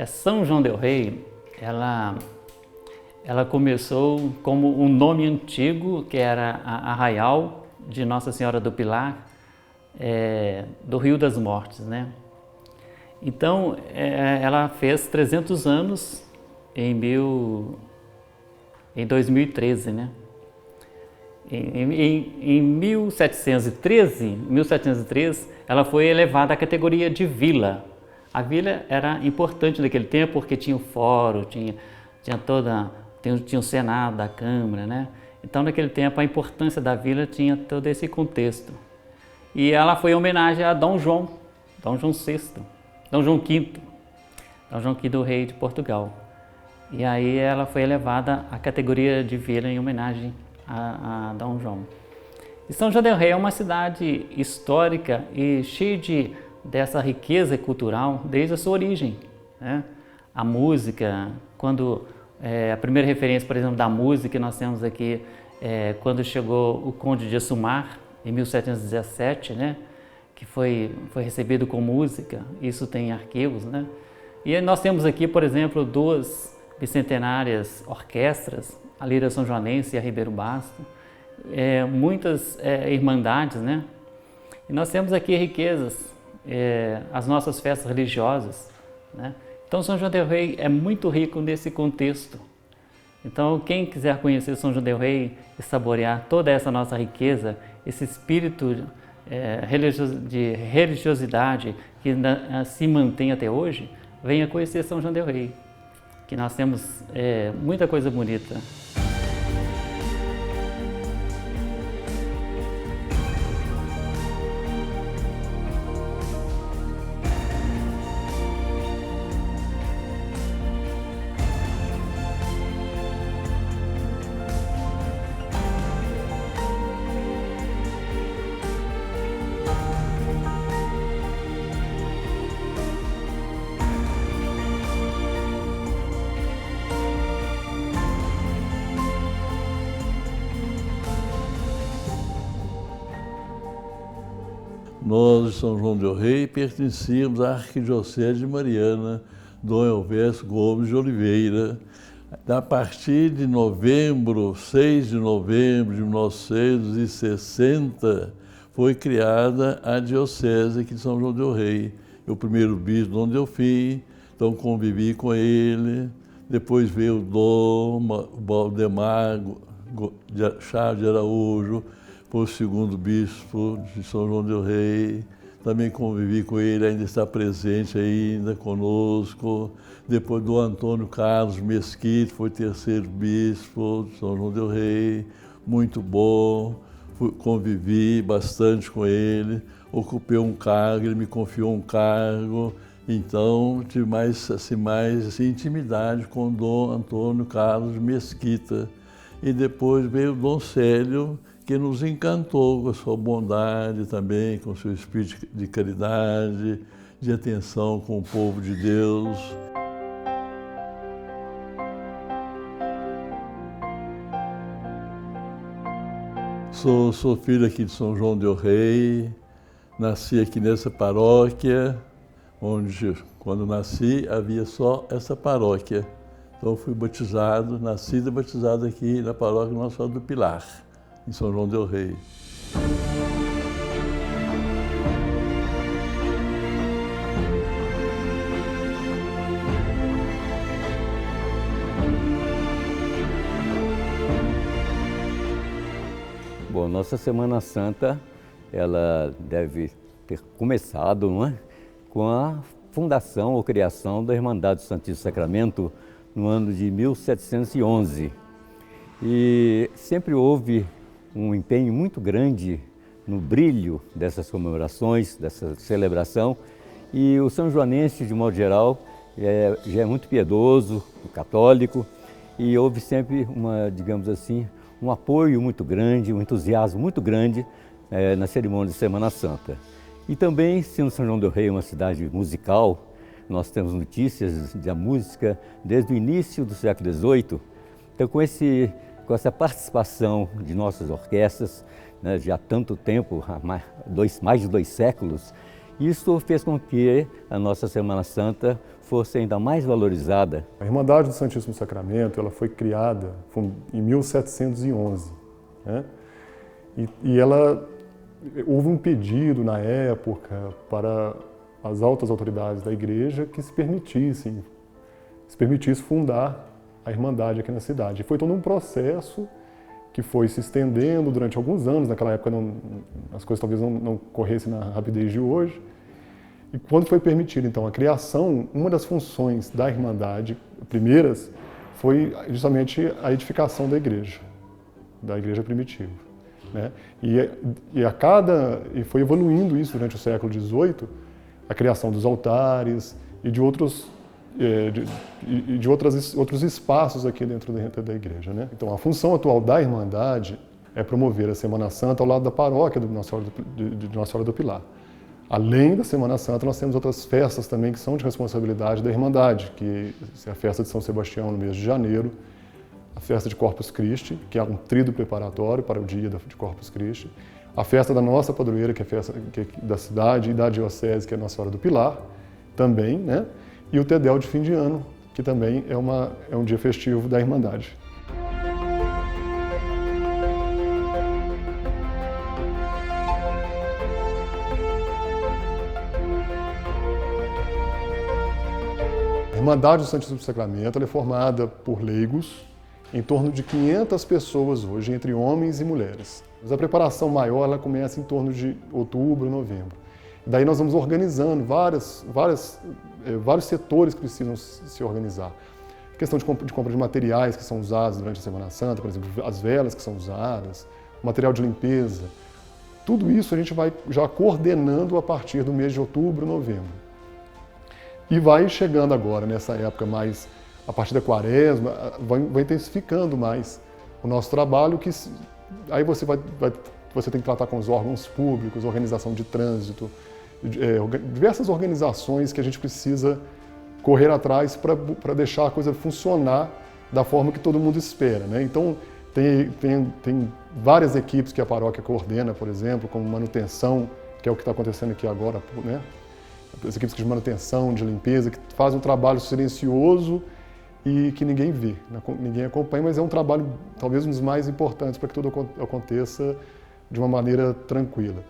São João del Rei, ela começou como um nome antigo, que era Arraial de Nossa Senhora do Pilar, do Rio das Mortes, né? Então, ela fez 300 anos em 2013, né? Em 1713, ela foi elevada à categoria de vila. A vila era importante naquele tempo porque tinha o fórum, tinha o Senado, a Câmara, né? Então, naquele tempo, a importância da vila tinha todo esse contexto. E ela foi em homenagem a Dom João VI, Dom João V, o rei de Portugal. E aí ela foi elevada à categoria de vila em homenagem a Dom João. E São João del Rei é uma cidade histórica e cheia dessa riqueza cultural desde a sua origem, né? A música, a primeira referência, por exemplo, da música que nós temos aqui, quando chegou o Conde de Assumar, em 1717, né? Que foi recebido com música, isso tem arquivos, né? E nós temos aqui, por exemplo, duas bicentenárias orquestras, a Lira São Joanense e a Ribeiro Basto, muitas irmandades, né? E nós temos aqui riquezas, as nossas festas religiosas, né? Então, São João del Rei é muito rico nesse contexto. Então, quem quiser conhecer São João del Rei e saborear toda essa nossa riqueza, esse espírito de religiosidade que se mantém até hoje, venha conhecer São João del Rei, que nós temos muita coisa bonita. Nós, de São João del Rei, pertencíamos à Arquidiocese de Mariana, Dom Elvésio Gomes de Oliveira. A partir de 6 de novembro de 1960, foi criada a Diocese aqui de São João del Rei. O primeiro bispo, Dom Delfim, então convivi com ele. Depois veio o Dom Valdemar Chaves de Araújo, foi o segundo bispo de São João del Rei. Também convivi com ele, ainda está presente ainda conosco. Depois do Antônio Carlos Mesquita, foi terceiro bispo de São João del Rei, muito bom. Convivi bastante com ele, ocupei um cargo, ele me confiou um cargo. Então, tive mais intimidade com o Dom Antônio Carlos Mesquita. E depois veio o Dom Célio, que nos encantou com a sua bondade também, com o seu espírito de caridade, de atenção com o povo de Deus. Sou filho aqui de São João del Rei, nasci aqui nessa paróquia, onde, quando nasci, havia só essa paróquia. Então, fui batizado, nascido e batizado aqui na paróquia Nossa Senhora do Pilar, em São João del Rei. Bom, nossa Semana Santa, ela deve ter começado, não é? Com a fundação ou criação da Irmandade do Santíssimo Sacramento no ano de 1711. E sempre houve um empenho muito grande no brilho dessas comemorações, dessa celebração. E o São Joanense, de modo geral, já é muito piedoso, católico, e houve sempre digamos assim, um apoio muito grande, um entusiasmo muito grande na cerimônia de Semana Santa. E também, sendo São João del Rei uma cidade musical, nós temos notícias da música desde o início do século XVIII. Então, com essa participação de nossas orquestras, né, já há tanto tempo, mais de 2 séculos, Isso fez com que a nossa Semana Santa fosse ainda mais valorizada. A Irmandade do Santíssimo Sacramento ela foi criada em 1711, né? E houve um pedido na época para as altas autoridades da igreja que se permitisse fundar a Irmandade aqui na cidade. E foi todo um processo que foi se estendendo durante alguns anos. Naquela época as coisas talvez não corressem na rapidez de hoje. E quando foi permitido, então, a criação, uma das funções da Irmandade, primeiras, foi justamente a edificação da igreja primitiva, né? E foi evoluindo isso durante o século XVIII, a criação dos altares e de outros espaços aqui dentro da igreja, né? Então, a função atual da Irmandade é promover a Semana Santa ao lado da paróquia de Nossa Senhora do Pilar. Além da Semana Santa, nós temos outras festas também que são de responsabilidade da Irmandade, que é a festa de São Sebastião no mês de janeiro, a festa de Corpus Christi, que é um tríduo preparatório para o dia de Corpus Christi, a festa da nossa padroeira, que é a festa da cidade e da diocese, que é a Nossa Senhora do Pilar, também, né? E o Tedel de fim de ano, que também é um dia festivo da Irmandade. A Irmandade do Santíssimo Sacramento ela é formada por leigos, em torno de 500 pessoas hoje, entre homens e mulheres. Mas a preparação maior ela começa em torno de outubro, novembro. Daí nós vamos organizando vários setores que precisam se organizar. A questão de compra de materiais que são usados durante a Semana Santa, por exemplo, as velas que são usadas, o material de limpeza. Tudo isso a gente vai já coordenando a partir do mês de outubro, novembro. E vai chegando agora, nessa época mais, a partir da Quaresma, vai intensificando mais o nosso trabalho, que aí você tem que tratar com os órgãos públicos, organização de trânsito, diversas organizações que a gente precisa correr atrás para deixar a coisa funcionar da forma que todo mundo espera, né? Então, tem várias equipes que a paróquia coordena, por exemplo, como manutenção, que é o que está acontecendo aqui agora, né? As equipes de manutenção, de limpeza, que fazem um trabalho silencioso e que ninguém vê, ninguém acompanha, mas é um trabalho talvez um dos mais importantes para que tudo aconteça de uma maneira tranquila.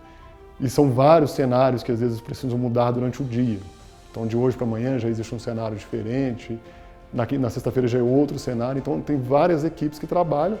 E são vários cenários que às vezes precisam mudar durante o dia. Então, de hoje para amanhã já existe um cenário diferente, na sexta-feira já é outro cenário, então tem várias equipes que trabalham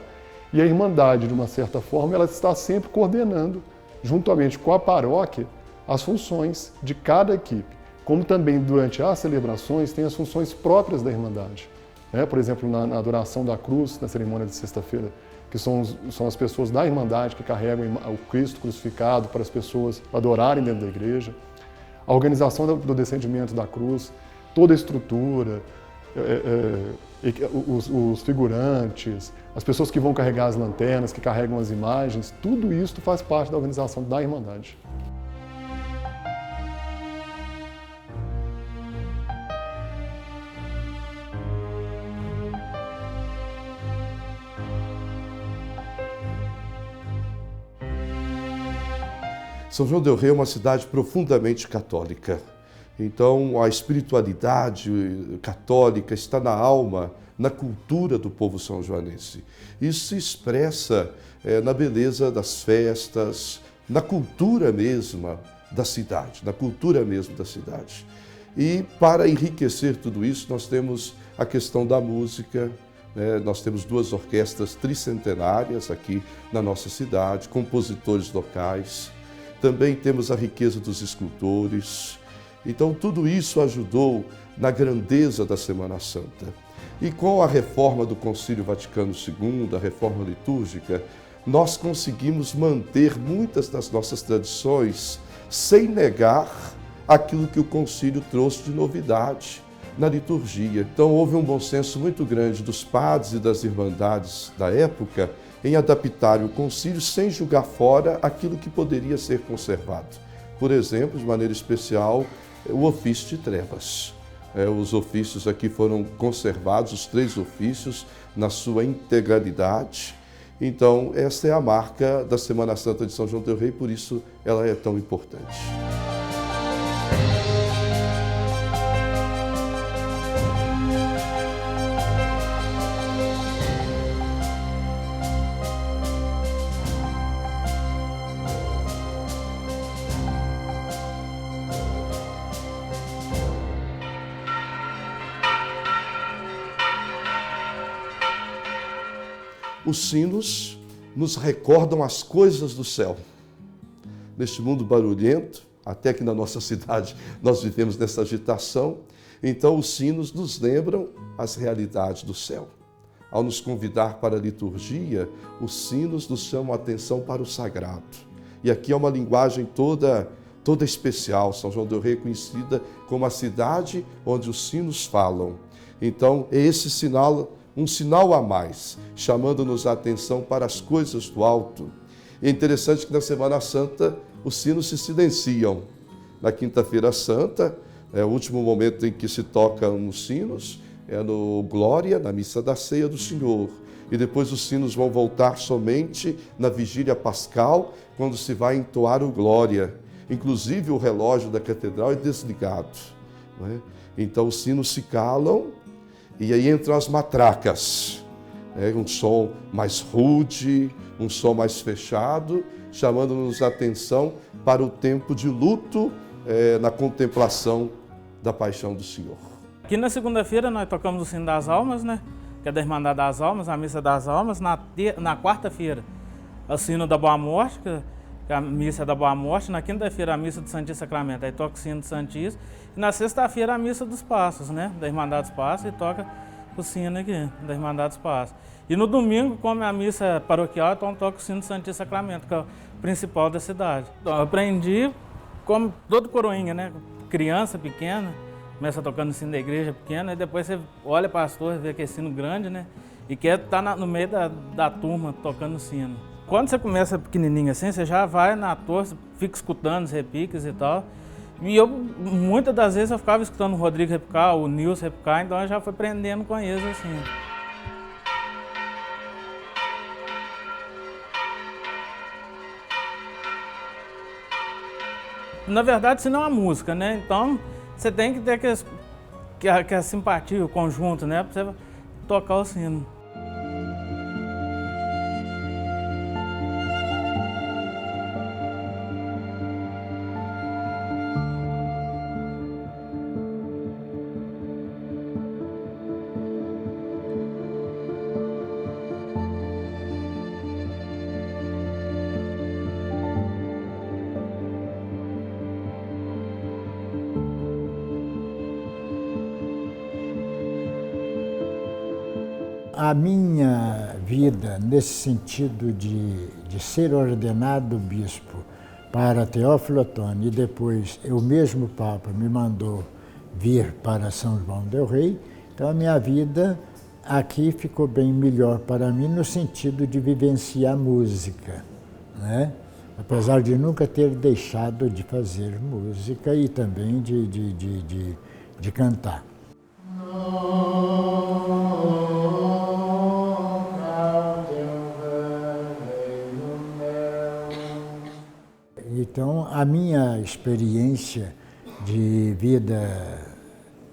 e a Irmandade, de uma certa forma, ela está sempre coordenando, juntamente com a paróquia, as funções de cada equipe, como também durante as celebrações tem as funções próprias da Irmandade, né? Por exemplo, na adoração da cruz, na cerimônia de sexta-feira, que são as pessoas da Irmandade que carregam o Cristo crucificado para as pessoas adorarem dentro da igreja, a organização do descendimento da cruz, toda a estrutura, os figurantes, as pessoas que vão carregar as lanternas, que carregam as imagens, tudo isso faz parte da organização da Irmandade. São João del Rei é uma cidade profundamente católica. Então, a espiritualidade católica está na alma, na cultura do povo são-joanense. Isso se expressa na beleza das festas, na cultura mesma da cidade, E para enriquecer tudo isso, nós temos a questão da música, né? Nós temos 2 orquestras tricentenárias aqui na nossa cidade, compositores locais. Também temos a riqueza dos escultores. Então, tudo isso ajudou na grandeza da Semana Santa. E com a reforma do Concílio Vaticano II, a reforma litúrgica, nós conseguimos manter muitas das nossas tradições sem negar aquilo que o concílio trouxe de novidade na liturgia. Então, houve um bom senso muito grande dos padres e das irmandades da época em adaptar o concílio sem jogar fora aquilo que poderia ser conservado. Por exemplo, de maneira especial, o ofício de trevas. Os ofícios aqui foram conservados, os 3 ofícios, na sua integralidade. Então, essa é a marca da Semana Santa de São João del Rei, por isso ela é tão importante. Os sinos nos recordam as coisas do céu. Neste mundo barulhento, até que na nossa cidade nós vivemos nessa agitação, então os sinos nos lembram as realidades do céu. Ao nos convidar para a liturgia, os sinos nos chamam a atenção para o sagrado. E aqui é uma linguagem toda especial. São João del Rei é conhecida como a cidade onde os sinos falam. Então, é esse sinal, um sinal a mais, chamando-nos a atenção para as coisas do alto. E é interessante que na Semana Santa os sinos se silenciam. Na Quinta-feira Santa, é o último momento em que se tocam os sinos, é no Glória, na Missa da Ceia do Senhor. E depois os sinos vão voltar somente na Vigília Pascal, quando se vai entoar o Glória. Inclusive o relógio da catedral é desligado, não é? Então os sinos se calam e aí entram as matracas. Um som mais rude, um som mais fechado, chamando-nos a atenção para o tempo de luto na contemplação da paixão do Senhor. Aqui na segunda-feira nós tocamos o Sino das Almas, né? Que é da Irmandade das Almas, a Missa das Almas. Na quarta-feira, o Sino da Boa Morte, que é a Missa da Boa Morte. Na quinta-feira, a Missa do Santíssimo Sacramento, aí toca o Sino do Santíssimo. E na sexta-feira, a Missa dos Passos, né? Da Irmandade dos Passos, e toca o Sino aqui, da Irmandade dos Passos. E no domingo, como é a missa paroquial, então toca o Sino do Santíssimo Sacramento, que é o principal da cidade. Então, eu aprendi como todo coroinha, né? Criança pequena, começa tocando o sino da igreja pequena, e depois você olha para as torres, vê aquele sino grande, né? E quer estar no meio da turma tocando o sino. Quando você começa pequenininho assim, você já vai na torre, fica escutando os repiques e tal. E eu, muitas das vezes, eu ficava escutando o Rodrigo repicar, o Nilson repicar, então eu já fui aprendendo com eles assim. Na verdade, isso não é uma música, né? Então, você tem que ter a simpatia, o conjunto, né? Para você tocar o sino. A minha vida, nesse sentido de ser ordenado bispo para Teófilo Otoni e depois o mesmo Papa me mandou vir para São João del Rei, então a minha vida aqui ficou bem melhor para mim no sentido de vivenciar música, né? Apesar de nunca ter deixado de fazer música e também de cantar. Então, a minha experiência de vida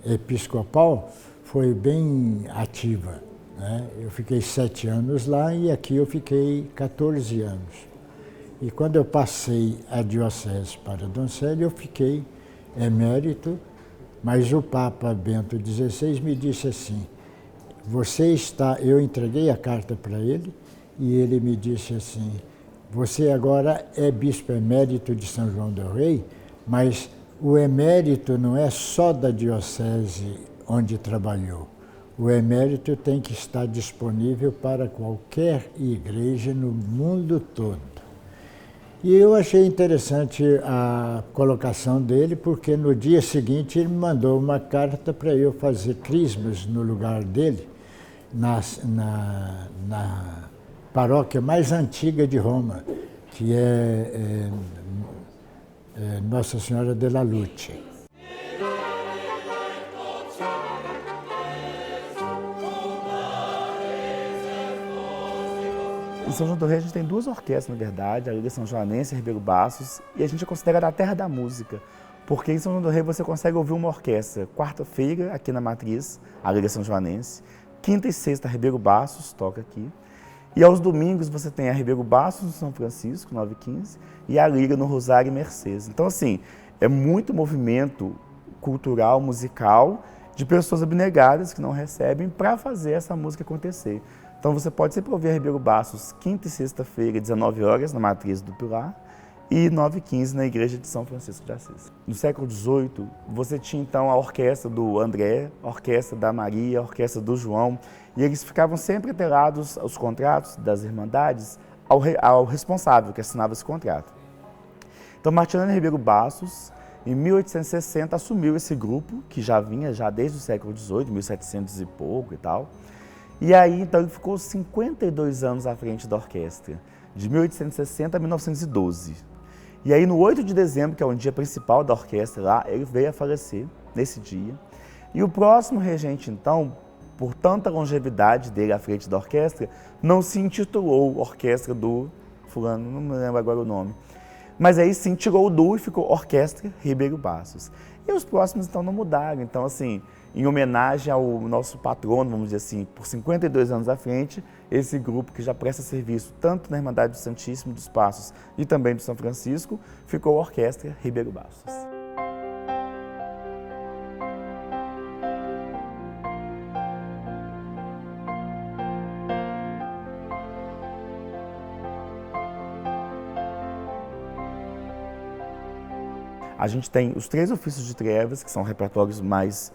episcopal foi bem ativa, né? Eu fiquei 7 anos lá e aqui eu fiquei 14 anos. E quando eu passei a diocese para Doncello, eu fiquei emérito, mas o Papa Bento XVI me disse assim, eu entreguei a carta para ele e ele me disse assim, você agora é bispo emérito de São João del Rei, mas o emérito não é só da diocese onde trabalhou. O emérito tem que estar disponível para qualquer igreja no mundo todo. E eu achei interessante a colocação dele, porque no dia seguinte ele me mandou uma carta para eu fazer crismas no lugar dele, na paróquia mais antiga de Roma, que é Nossa Senhora della Luce. Em São João del Rei a gente tem 2 orquestras, na verdade, a Liga São Joanense e Ribeiro Bassos, e a gente é considerado a terra da música, porque em São João del Rei você consegue ouvir uma orquestra quarta-feira aqui na Matriz, a Liga São Joanense, quinta e sexta a Ribeiro Bassos toca aqui, e aos domingos você tem a Ribeiro Bassos no São Francisco, 9h15, e a Liga no Rosário e Mercês. Então, assim, é muito movimento cultural, musical, de pessoas abnegadas que não recebem para fazer essa música acontecer. Então você pode sempre ouvir a Ribeiro Bassos quinta e sexta-feira, 19 horas, na Matriz do Pilar, e 9h15 na Igreja de São Francisco de Assis. No século XVIII, você tinha então a orquestra do André, a orquestra da Maria, a orquestra do João, e eles ficavam sempre atrelados aos contratos das irmandades ao responsável que assinava esse contrato. Então Martiniano Ribeiro Bassos, em 1860, assumiu esse grupo, que já vinha desde o século XVIII, 1700 e pouco e tal. E aí, então, ele ficou 52 anos à frente da orquestra, de 1860 a 1912. E aí, no 8 de dezembro, que é o dia principal da orquestra lá, ele veio a falecer nesse dia. E o próximo regente, então, por tanta longevidade dele à frente da orquestra, não se intitulou Orquestra do fulano, não me lembro agora o nome. Mas aí sim tirou o do e ficou Orquestra Ribeiro Bassos. E os próximos então não mudaram. Então assim, em homenagem ao nosso patrono, vamos dizer assim, por 52 anos à frente, esse grupo que já presta serviço tanto na Irmandade do Santíssimo dos Passos e também do São Francisco, ficou Orquestra Ribeiro Bassos. A gente tem os 3 ofícios de trevas, que são repertórios mais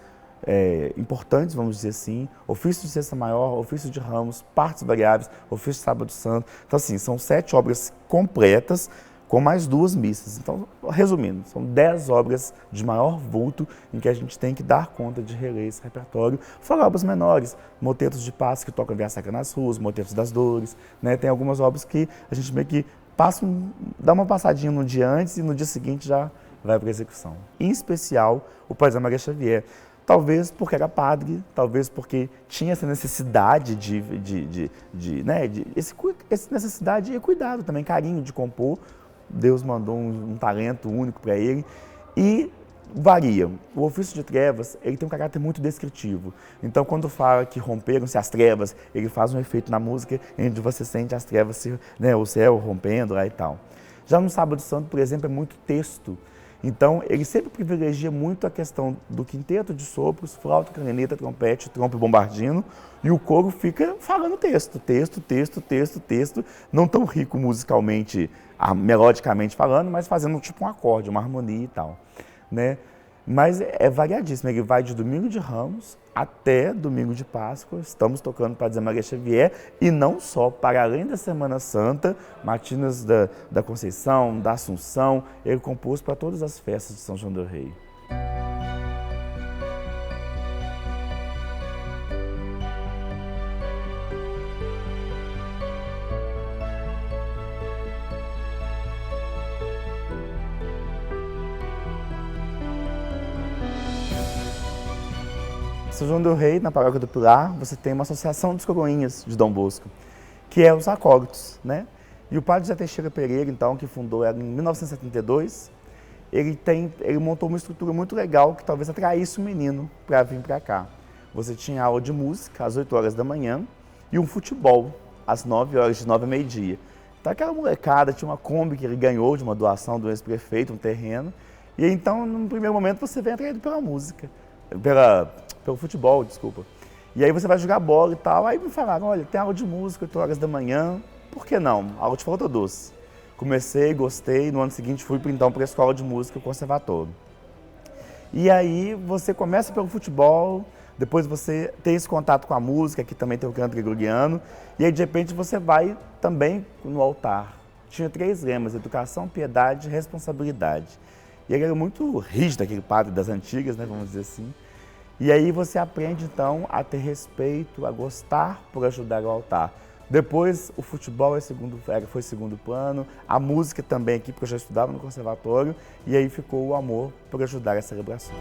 importantes, vamos dizer assim, ofício de sexta maior, ofício de ramos, partes variáveis, ofício de sábado santo. Então, assim, são 7 obras completas com mais 2 missas. Então, resumindo, são 10 obras de maior vulto em que a gente tem que dar conta de reler esse repertório. Fora obras menores, motetos de paz que tocam Via Sacra nas ruas, motetos das dores, né? Tem algumas obras que a gente meio que dá uma passadinha no dia antes e no dia seguinte já vai para a execução. Em especial, o Pai José Maria Xavier. Talvez porque era padre, talvez porque tinha essa necessidade essa necessidade e cuidado também, carinho de compor. Deus mandou um talento único para ele e varia. O ofício de trevas, ele tem um caráter muito descritivo. Então, quando fala que romperam-se as trevas, ele faz um efeito na música onde você sente as trevas, o céu rompendo lá e tal. Já no Sábado Santo, por exemplo, é muito texto. Então, ele sempre privilegia muito a questão do quinteto de sopros, flauta, clarineta, trompete, trompa e bombardino, e o coro fica falando texto, não tão rico musicalmente, melodicamente falando, mas fazendo tipo um acorde, uma harmonia e tal, né? Mas é variadíssimo, ele vai de Domingo de Ramos até Domingo de Páscoa, estamos tocando para José Maria Xavier, e não só, para além da Semana Santa, matinas da Conceição, da Assunção, ele compôs para todas as festas de São João del Rei. São João del Rei, na Paróquia do Pilar, você tem uma associação dos coroinhas de Dom Bosco, que é os acólitos, né? E o padre José Teixeira Pereira, então, que fundou ela em 1972, ele montou uma estrutura muito legal que talvez atraísse o menino para vir para cá. Você tinha aula de música às 8 horas da manhã e um futebol às 9 horas, de 9 a meio-dia. Então aquela molecada tinha uma Kombi que ele ganhou de uma doação do ex-prefeito, um terreno, e então, no primeiro momento, você vem atraído pela música, pelo futebol, desculpa. E aí você vai jogar bola e tal, aí me falaram, olha, tem aula de música 8 horas da manhã, por que não? Aula de flauta doce. Comecei, gostei, no ano seguinte fui então para a escola de música, o conservatório. E aí você começa pelo futebol, depois você tem esse contato com a música, que também tem o canto gregoriano, e aí de repente você vai também no altar. Tinha 3 lemas, educação, piedade e responsabilidade. E ele era muito rígido, aquele padre das antigas, né, vamos dizer assim. E aí você aprende, então, a ter respeito, a gostar por ajudar o altar. Depois, o futebol foi segundo plano, a música também aqui, porque eu já estudava no conservatório, e aí ficou o amor por ajudar as celebrações.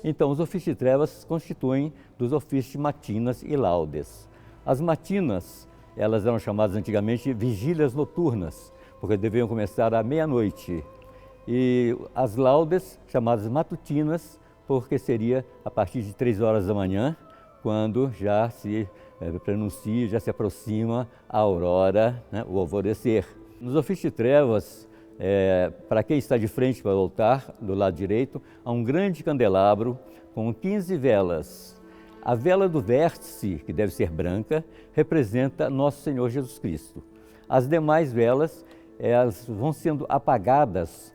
Então, os ofícios de trevas constituem dos ofícios de matinas e laudes. As matinas, elas eram chamadas antigamente vigílias noturnas, porque deviam começar à meia-noite. E as laudes, chamadas matutinas, porque seria a partir de 3 horas da manhã, quando já se pronuncia, já se aproxima a aurora, né, o alvorecer. Nos ofícios de trevas, para quem está de frente para o altar, do lado direito, há um grande candelabro com 15 velas. A vela do vértice, que deve ser branca, representa Nosso Senhor Jesus Cristo. As demais velas, elas vão sendo apagadas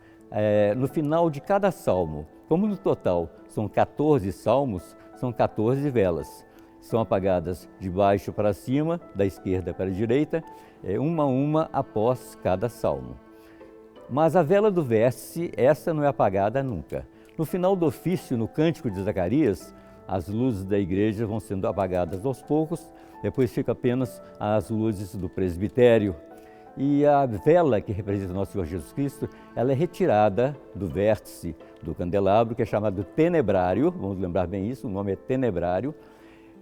no final de cada salmo. Como no total são 14 salmos, são 14 velas. São apagadas de baixo para cima, da esquerda para a direita, uma a uma após cada salmo. Mas a vela do vértice, essa não é apagada nunca. No final do ofício, no Cântico de Zacarias, as luzes da igreja vão sendo apagadas aos poucos, depois fica apenas as luzes do presbitério. E a vela que representa Nosso Senhor Jesus Cristo, ela é retirada do vértice do candelabro, que é chamado tenebrário, vamos lembrar bem isso, o nome é tenebrário.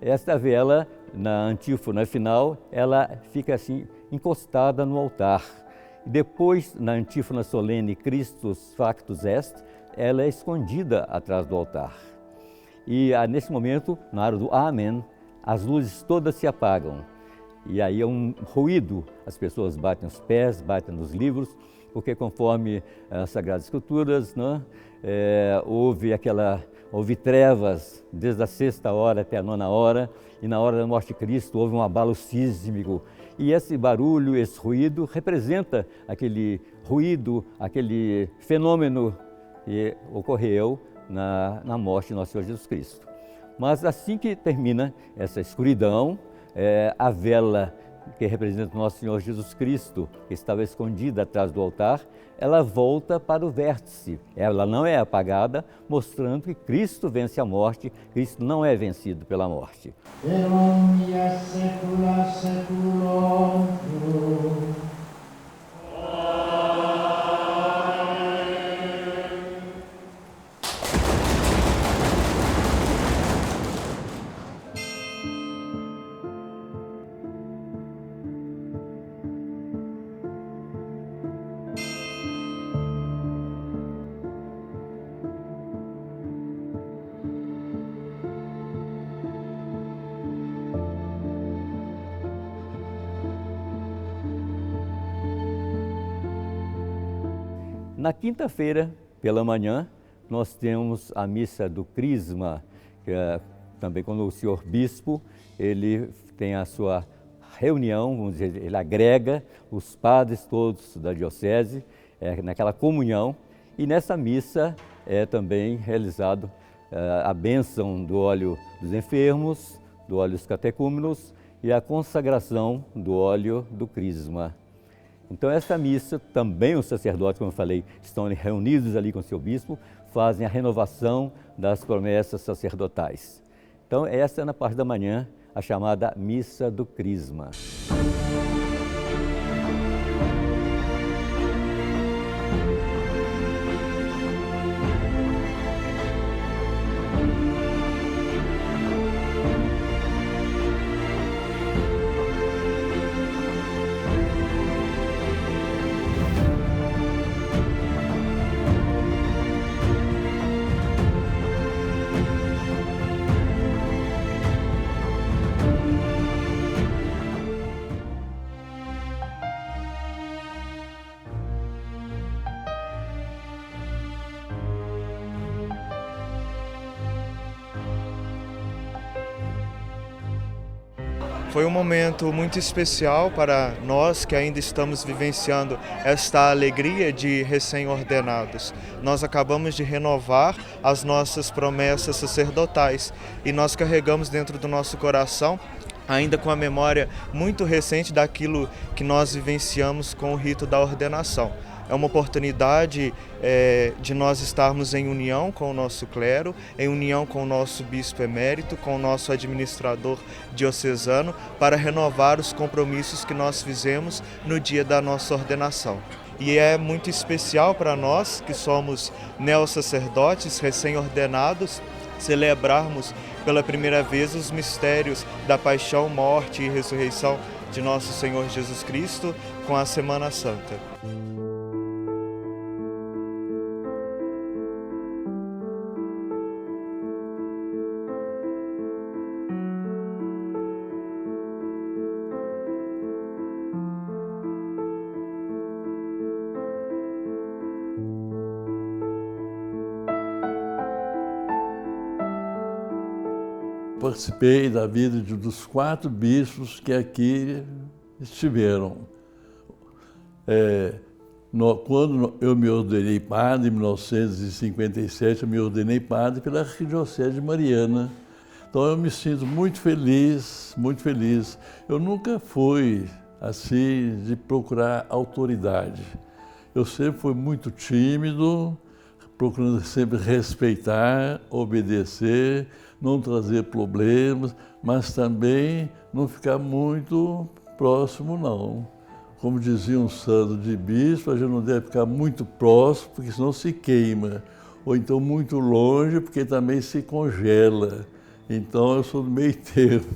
Esta vela, na antífona final, ela fica assim encostada no altar. Depois, na antífona solene Christus factus est, ela é escondida atrás do altar. E nesse momento, na hora do Amém, as luzes todas se apagam. E aí é um ruído, as pessoas batem os pés, batem nos livros, porque conforme as Sagradas Escrituras, né, houve trevas desde a 6ª hora até a 9ª hora, e na hora da morte de Cristo houve um abalo sísmico. E esse barulho, esse ruído, representa aquele ruído, aquele fenômeno que ocorreu na morte de Nosso Senhor Jesus Cristo. Mas assim que termina essa escuridão, a vela que representa o Nosso Senhor Jesus Cristo, que estava escondida atrás do altar, ela volta para o vértice. Ela não é apagada, mostrando que Cristo vence a morte, Cristo não é vencido pela morte. Na quinta-feira, pela manhã, nós temos a missa do Crisma, que também quando o senhor bispo, ele tem a sua reunião, vamos dizer, ele agrega os padres todos da diocese, naquela comunhão, e nessa missa é também realizado a bênção do óleo dos enfermos, do óleo dos catecúmenos e a consagração do óleo do Crisma. Então, essa missa, também os sacerdotes, como eu falei, estão reunidos ali com o seu bispo, fazem a renovação das promessas sacerdotais. Então, essa é na parte da manhã, a chamada Missa do Crisma. Foi um momento muito especial para nós que ainda estamos vivenciando esta alegria de recém-ordenados. Nós acabamos de renovar as nossas promessas sacerdotais e nós carregamos dentro do nosso coração, ainda com a memória muito recente daquilo que nós vivenciamos com o rito da ordenação. É uma oportunidade de nós estarmos em união com o nosso clero, em união com o nosso bispo emérito, com o nosso administrador diocesano, para renovar os compromissos que nós fizemos no dia da nossa ordenação. E é muito especial para nós, que somos neossacerdotes recém-ordenados, celebrarmos pela primeira vez os mistérios da paixão, morte e ressurreição de nosso Senhor Jesus Cristo com a Semana Santa. Participei da vida dos 4 bispos que aqui estiveram. Quando eu me ordenei padre, em 1957, eu me ordenei padre pela Arquidiocese de Mariana. Então eu me sinto muito feliz, muito feliz. Eu nunca fui assim de procurar autoridade. Eu sempre fui muito tímido, procurando sempre respeitar, obedecer, não trazer problemas, mas também não ficar muito próximo, não. Como dizia um santo de bispo, a gente não deve ficar muito próximo, porque senão se queima. Ou então muito longe, porque também se congela. Então eu sou do meio termo.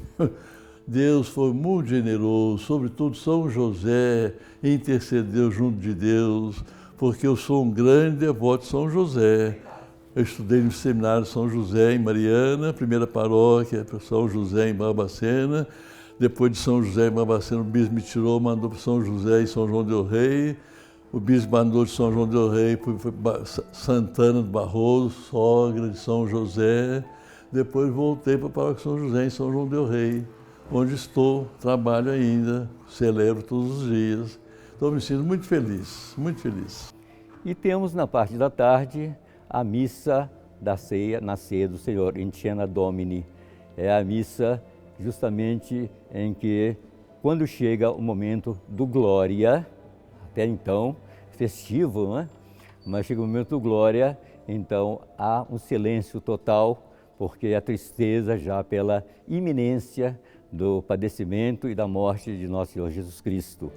Deus foi muito generoso, sobretudo São José intercedeu junto de Deus, porque eu sou um grande devoto de São José. Eu estudei no seminário São José em Mariana, primeira paróquia para São José em Barbacena. Depois de São José em Barbacena, o bispo me tirou, mandou para São José em São João del Rei. O bispo mandou de São João del Rei para Santana do Barroso, sogra de São José. Depois voltei para a paróquia São José em São João del Rei, onde estou, trabalho ainda, celebro todos os dias. Então me sinto muito feliz, muito feliz. E temos na parte da tarde a missa da ceia, na ceia do Senhor, in Cena Domini. É a missa justamente em que, quando chega o momento do Glória, até então festivo, né? Mas chega o momento do Glória, então há um silêncio total, porque a tristeza já pela iminência do padecimento e da morte de nosso Senhor Jesus Cristo.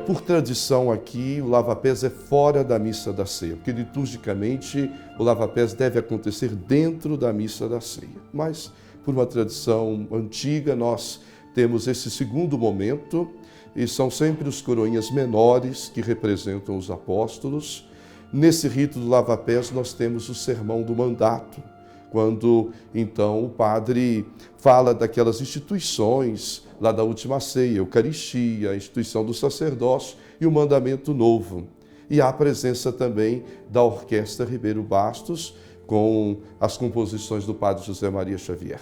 Por tradição aqui, o lava-pés é fora da missa da ceia, porque liturgicamente o lava-pés deve acontecer dentro da missa da ceia. Mas, por uma tradição antiga, nós temos esse segundo momento, e são sempre os coroinhas menores que representam os apóstolos. Nesse rito do lava-pés nós temos o sermão do mandato, quando então o padre fala daquelas instituições lá da última ceia, Eucaristia, a instituição do sacerdócio e o mandamento novo. E há a presença também da Orquestra Ribeiro Bastos, com as composições do padre José Maria Xavier.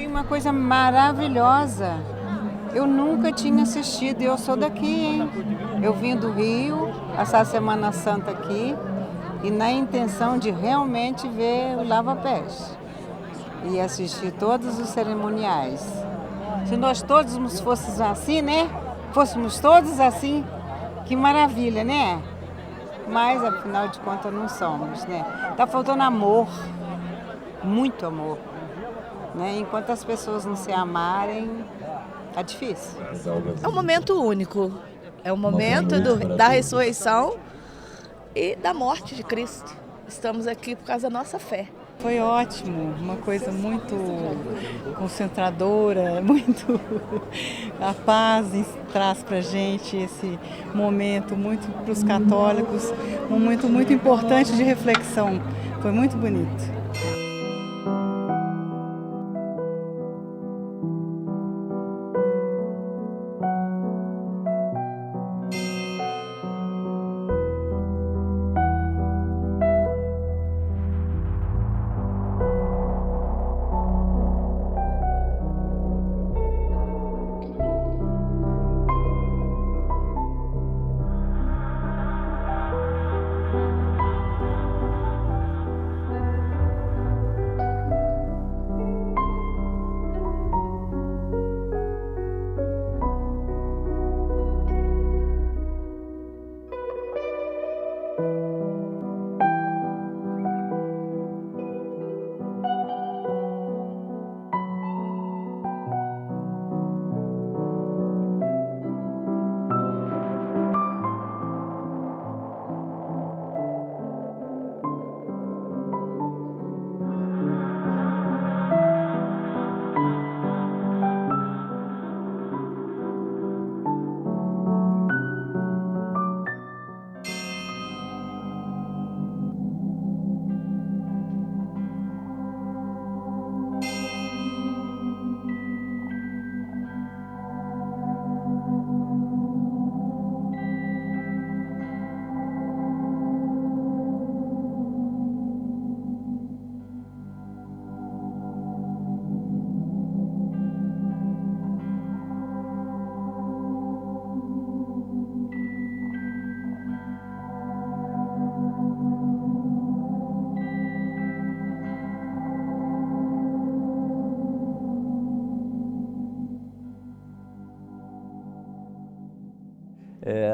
Uma coisa maravilhosa. Eu nunca tinha assistido, eu sou daqui, hein? Eu vim do Rio, passar a Semana Santa aqui, e na intenção de realmente ver o lava-pés e assistir todos os cerimoniais. Se nós todos fôssemos assim, né? Fôssemos todos assim, que maravilha, né? Mas, afinal de contas, não somos, né? Tá faltando amor, muito amor. Né? Enquanto as pessoas não se amarem, é difícil. É um momento único. É o momento da ressurreição e da morte de Cristo. Estamos aqui por causa da nossa fé. Foi ótimo, uma coisa muito concentradora, muito a paz traz para a gente esse momento, muito para os católicos, um momento muito importante de reflexão. Foi muito bonito.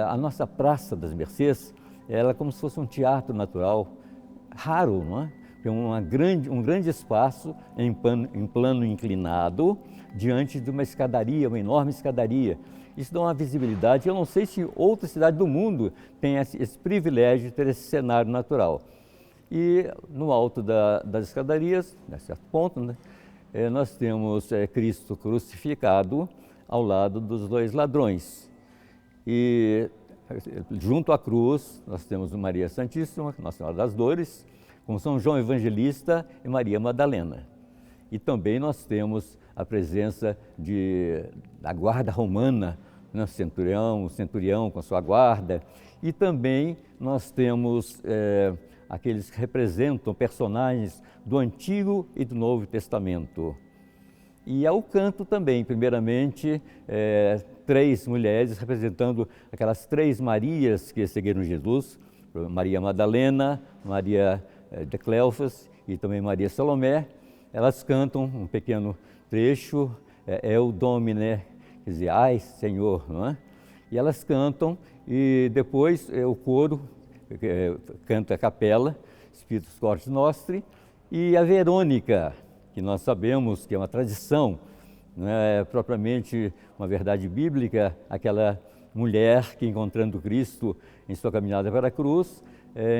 A nossa Praça das Mercês, ela é como se fosse um teatro natural, raro, não é? Tem um grande espaço em plano inclinado, diante de uma escadaria, uma enorme escadaria. Isso dá uma visibilidade. Eu não sei se outra cidade do mundo tem esse privilégio de ter esse cenário natural. E no alto das escadarias, nesse ponto, né, nós temos Cristo crucificado ao lado dos dois ladrões. E junto à cruz nós temos Maria Santíssima, Nossa Senhora das Dores, com São João Evangelista e Maria Madalena. E também nós temos a presença da guarda romana, né, o centurião com sua guarda. E também nós temos aqueles que representam personagens do Antigo e do Novo Testamento. E ao canto também, primeiramente, 3 mulheres representando aquelas 3 Marias que seguiram Jesus, Maria Madalena, Maria de Cleofas e também Maria Salomé. Elas cantam um pequeno trecho, Eu Domine, quer dizer, ai Senhor, não é? E elas cantam e depois o coro canta a capela, Spiritus Cors Nostri, e a Verônica, que nós sabemos que é uma tradição, não é propriamente uma verdade bíblica, aquela mulher que, encontrando Cristo em sua caminhada para a cruz,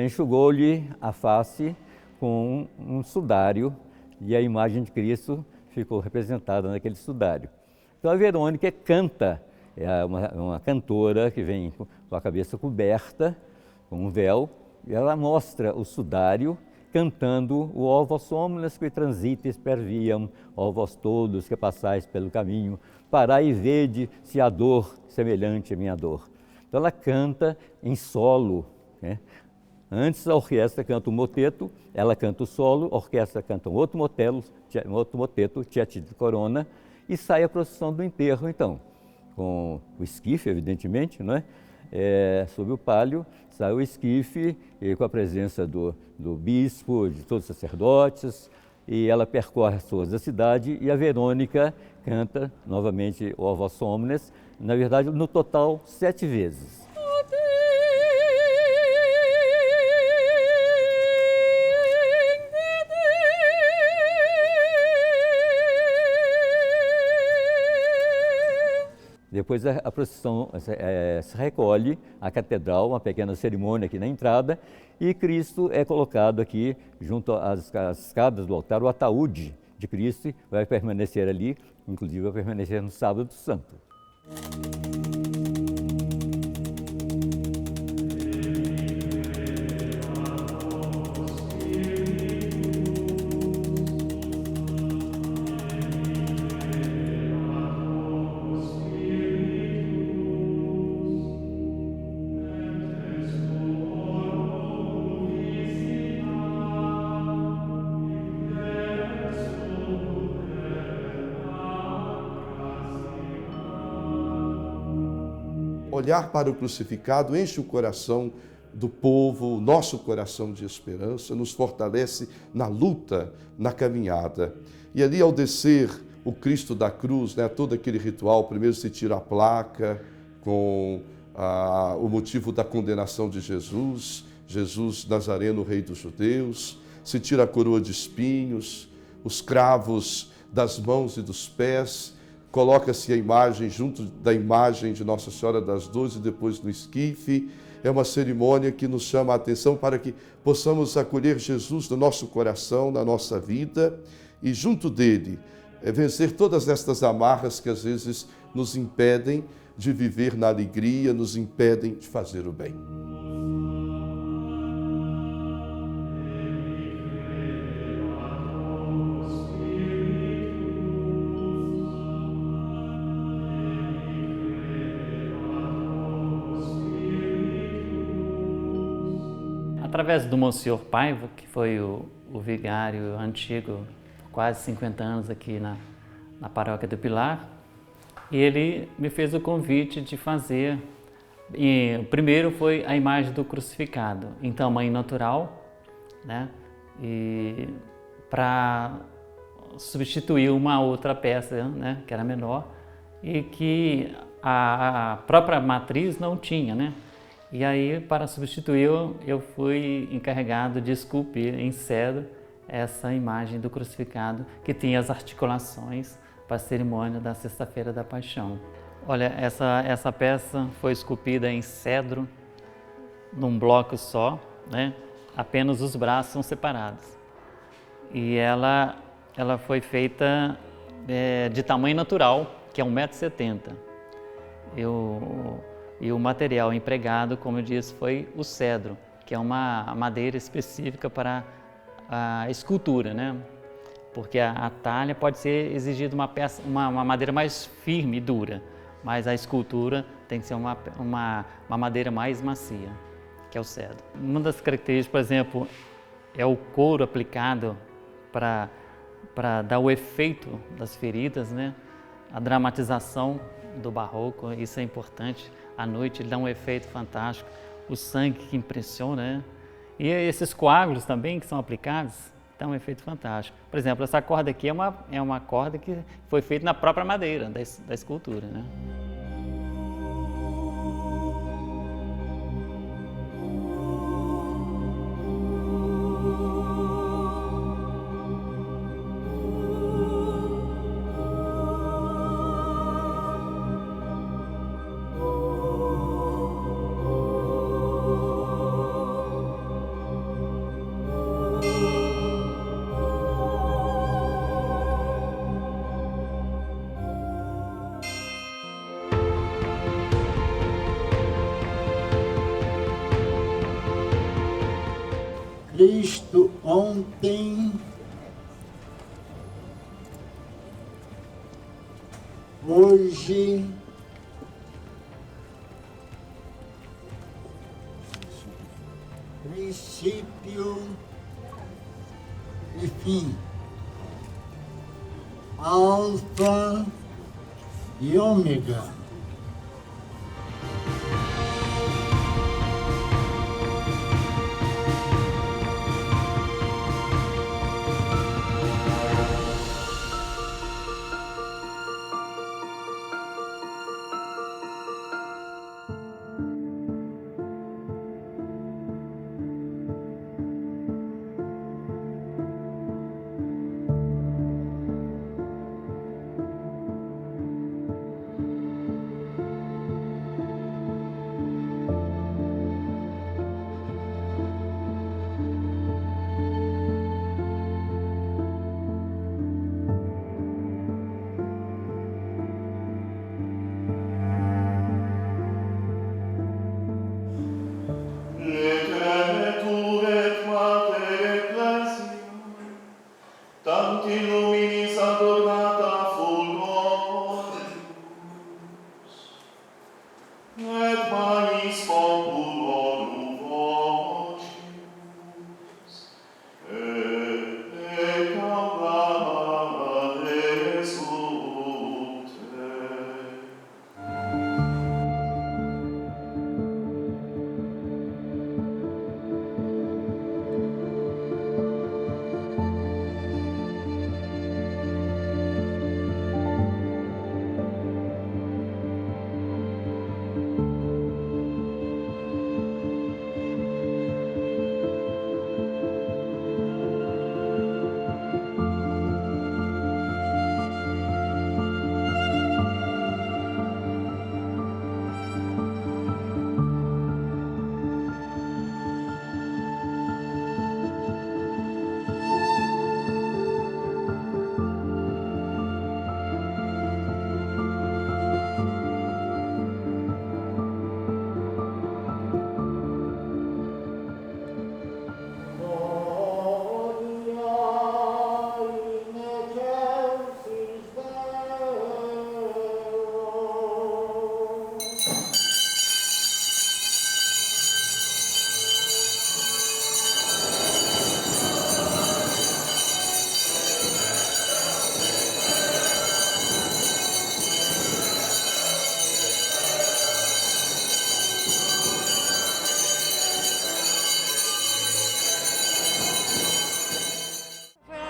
enxugou-lhe a face com um sudário e a imagem de Cristo ficou representada naquele sudário. Então a Verônica canta, é uma cantora que vem com a cabeça coberta, com um véu, e ela mostra o sudário cantando o Ó vós omnes que transites per viam, ó vós todos que passais pelo caminho, parai e vede se a dor semelhante à minha dor. Então ela canta em solo, né? Antes a orquestra canta um moteto, ela canta o solo, a orquestra canta um outro moteto, Tieti de Corona, e sai a procissão do enterro, então, com o esquife, evidentemente, não é? Sob o palio, sai o esquife e com a presença do bispo, de todos os sacerdotes, e ela percorre as ruas da cidade e a Verônica canta novamente o Ó vós omnes, na verdade, no total 7 vezes. Depois a procissão se recolhe à catedral, uma pequena cerimônia aqui na entrada, e Cristo é colocado aqui junto às escadas do altar. O ataúde de Cristo vai permanecer ali, inclusive vai permanecer no Sábado Santo. Olhar para o crucificado enche o coração do povo, o nosso coração de esperança, nos fortalece na luta, na caminhada. E ali, ao descer o Cristo da cruz, né, todo aquele ritual, primeiro se tira a placa com o motivo da condenação de Jesus, Jesus Nazareno, Rei dos Judeus, se tira a coroa de espinhos, os cravos das mãos e dos pés, coloca-se a imagem junto da imagem de Nossa Senhora das Dores e depois no esquife. É uma cerimônia que nos chama a atenção para que possamos acolher Jesus no nosso coração, na nossa vida e junto dele vencer todas estas amarras que às vezes nos impedem de viver na alegria, nos impedem de fazer o bem. Através do Monsenhor Paiva, que foi o vigário antigo, quase 50 anos aqui na Paróquia do Pilar, ele me fez o convite de fazer, o primeiro foi a imagem do crucificado, em tamanho natural, né? E para substituir uma outra peça, né, que era menor e que a própria matriz não tinha, né? E aí, para substituir, eu fui encarregado de esculpir em cedro essa imagem do crucificado que tinha as articulações para a cerimônia da Sexta-feira da Paixão. Olha, essa peça foi esculpida em cedro, num bloco só, né? Apenas os braços são separados. E ela foi feita de tamanho natural, que é 1,70 m. E o material empregado, como eu disse, foi o cedro, que é uma madeira específica para a escultura, né? Porque a talha pode ser exigida uma madeira mais firme e dura, mas a escultura tem que ser uma madeira mais macia, que é o cedro. Uma das características, por exemplo, é o couro aplicado para dar o efeito das feridas, né? A dramatização do barroco, isso é importante. À noite ele dá um efeito fantástico, o sangue que impressiona, né? E esses coágulos também que são aplicados, dão um efeito fantástico. Por exemplo, essa corda aqui é uma corda que foi feita na própria madeira da escultura, né? Cristo ontem, hoje princípio e fim, alfa e ômega. et manis populorum vocis, et peccaura exulte.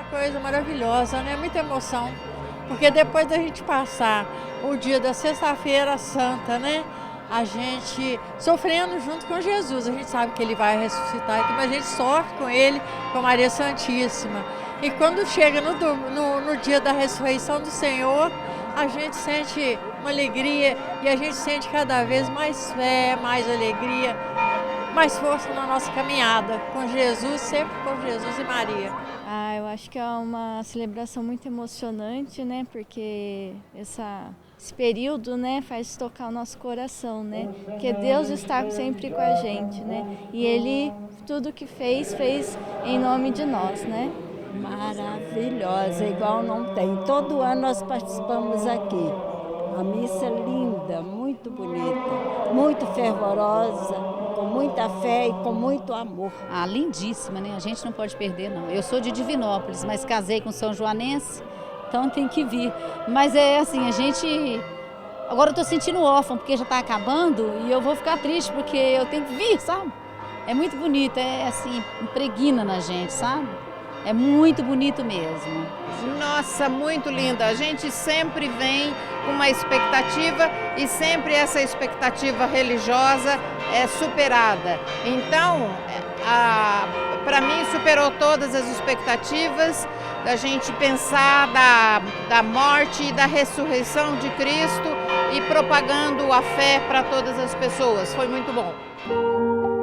Coisa maravilhosa, né? Muita emoção, porque depois da gente passar o dia da Sexta-feira Santa, né? A gente sofrendo junto com Jesus, a gente sabe que Ele vai ressuscitar, mas a gente sofre com Ele, com a Maria Santíssima. E quando chega no dia da ressurreição do Senhor, a gente sente uma alegria e a gente sente cada vez mais fé, mais alegria, mais força na nossa caminhada com Jesus, sempre com Jesus e Maria. Eu acho que é uma celebração muito emocionante, né? Porque esse período, né, faz tocar o nosso coração, né? Porque Deus está sempre com a gente, né? E Ele, tudo que fez em nome de nós, né? Maravilhosa, igual não tem. Todo ano nós participamos aqui. A missa é linda, muito bonita, muito fervorosa, com muita fé e com muito amor. Lindíssima, né? A gente não pode perder, não. Eu sou de Divinópolis, mas casei com São Joanense, então tem que vir. Mas é assim, a gente... Agora eu tô sentindo órfã, porque já tá acabando e eu vou ficar triste, porque eu tenho que vir, sabe? É muito bonito, é assim, impregna na gente, sabe? É muito bonito mesmo. Nossa, muito linda. A gente sempre vem com uma expectativa e sempre essa expectativa religiosa é superada. Então, para mim, superou todas as expectativas da gente pensar da morte e da ressurreição de Cristo e propagando a fé para todas as pessoas. Foi muito bom.